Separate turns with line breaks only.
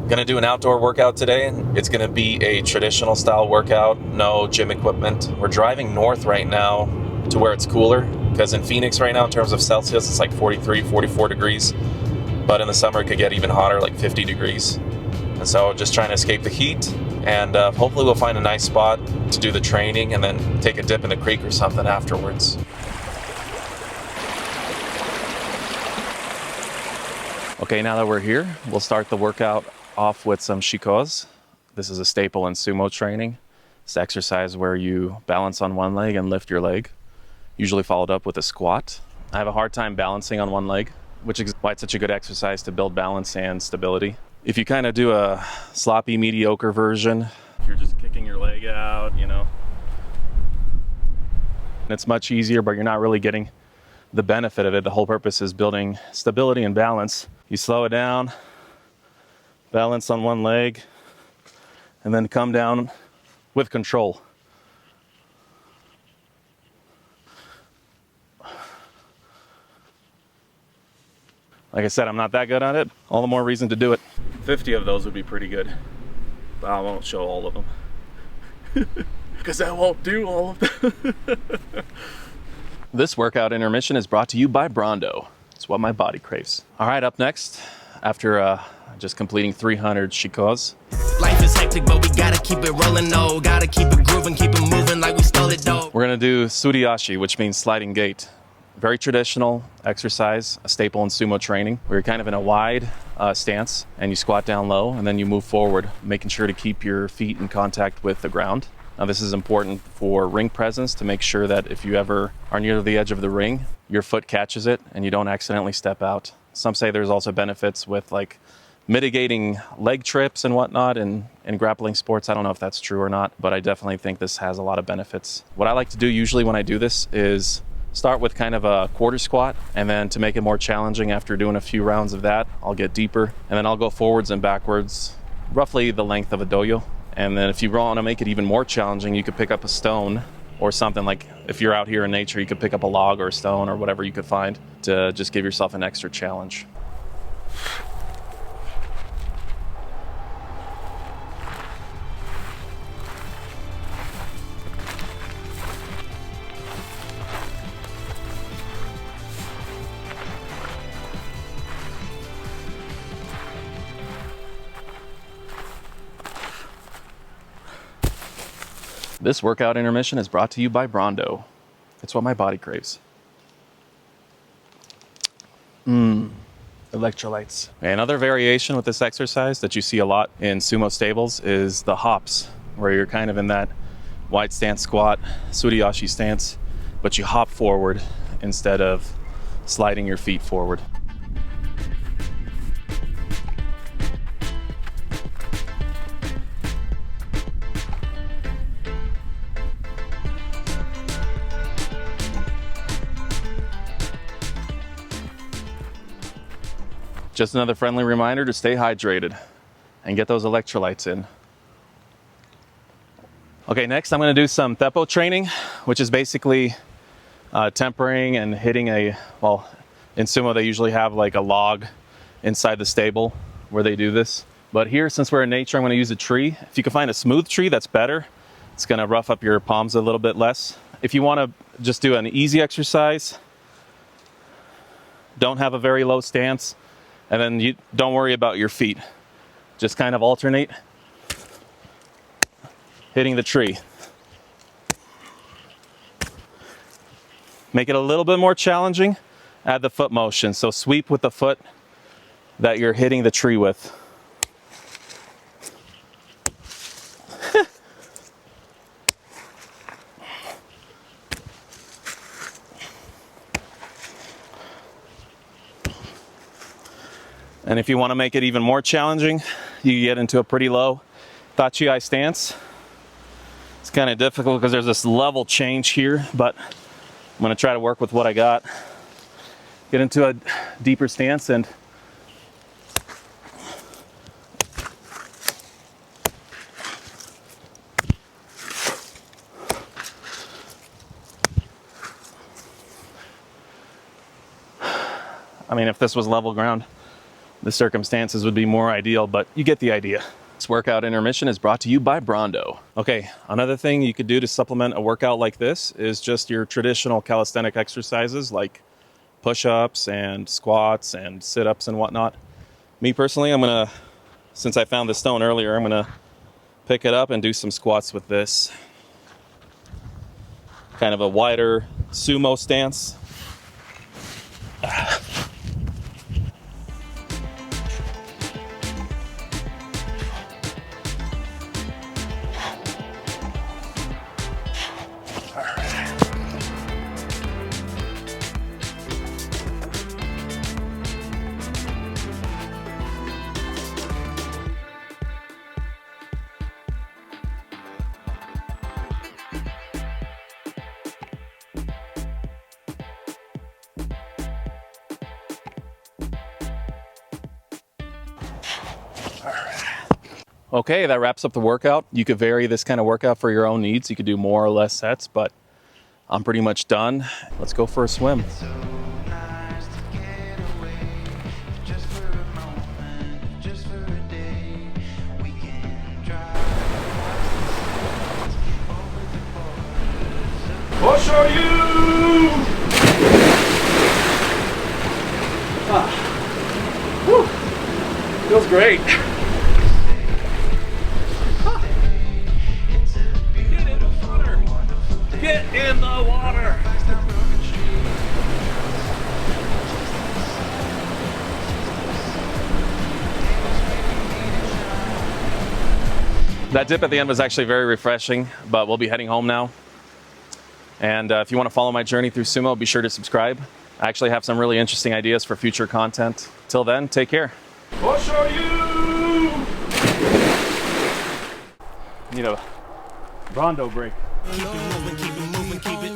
Gonna do an outdoor workout today. It's gonna be a traditional style workout, no gym equipment. We're driving north right now to where it's cooler, because in Phoenix right now in terms of Celsius it's like 43, 44 degrees, but in the summer it could get even hotter, like 50 degrees. And so just trying to escape the heat, and hopefully we'll find a nice spot to do the training and then take a dip in the creek or something afterwards. Okay, now that we're here, we'll start the workout off with some shikos. This is a staple in sumo training. It's exercise where you balance on one leg and lift your leg, usually followed up with a squat. I have a hard time balancing on one leg, which is why it's such a good exercise to build balance and stability. If you kind of do a sloppy, mediocre version, if you're just kicking your leg out, you know, it's much easier, but you're not really getting the benefit of it. The whole purpose is building stability and balance. You slow it down, balance on one leg, and then come down with control. Like I said, I'm not that good at it. All the more reason to do it. 50 of those would be pretty good, but I won't show all of them because I won't do all of them. This workout intermission is brought to you by Brondo. It's what my body craves. All right, up next, after just completing 300 shikos.
Life is hectic, but we gotta keep it rolling, no. Gotta keep it grooving, keep it moving like we stole it, though.
We're gonna do suriashi, which means sliding gait. Very traditional exercise, a staple in sumo training, where you're kind of in a wide stance and you squat down low and then you move forward, making sure to keep your feet in contact with the ground. Now this is important for ring presence, to make sure that if you ever are near the edge of the ring, your foot catches it and you don't accidentally step out. Some say there's also benefits with like mitigating leg trips and whatnot in grappling sports. I don't know if that's true or not, but I definitely think this has a lot of benefits. What I like to do usually when I do this is start with kind of a quarter squat, and then to make it more challenging, after doing a few rounds of that, I'll get deeper, and then I'll go forwards and backwards, roughly the length of a doyo. And then if you want to make it even more challenging, you could pick up a stone or something. Like if you're out here in nature, you could pick up a log or a stone or whatever you could find to just give yourself an extra challenge. This workout intermission is brought to you by Brondo. It's what my body craves. Electrolytes. Another variation with this exercise that you see a lot in sumo stables is the hops, where you're kind of in that wide stance squat, suriashi stance, but you hop forward instead of sliding your feet forward. Just another friendly reminder to stay hydrated and get those electrolytes in. Okay, next I'm going to do some teppo training, which is basically tempering and hitting in sumo they usually have like a log inside the stable where they do this. But here, since we're in nature, I'm going to use a tree. If you can find a smooth tree, that's better. It's going to rough up your palms a little bit less. If you want to just do an easy exercise, don't have a very low stance, and then you don't worry about your feet. Just kind of alternate hitting the tree. Make it a little bit more challenging. Add the foot motion. So sweep with the foot that you're hitting the tree with. And if you want to make it even more challenging, you get into a pretty low tachi stance. It's kind of difficult because there's this level change here, but I'm going to try to work with what I got. Get into a deeper stance and I mean, if this was level ground, the circumstances would be more ideal, but you get the idea. This workout intermission is brought to you by Brondo. Okay, another thing you could do to supplement a workout like this is just your traditional calisthenic exercises like push-ups and squats and sit-ups and whatnot. Me personally, I'm gonna, since I found this stone earlier, I'm gonna pick it up and do some squats with this. Kind of a wider sumo stance. Okay, that wraps up the workout. You could vary this kind of workout for your own needs. You could do more or less sets, but I'm pretty much done. Let's go for a swim. Push on you! Woo! Feels great. Get in the water! That dip at the end was actually very refreshing, but we'll be heading home now. And if you want to follow my journey through sumo, be sure to subscribe. I actually have some really interesting ideas for future content. Till then, take care. Push on you! Need a Brondo break.
Keep it moving, keep it moving, keep it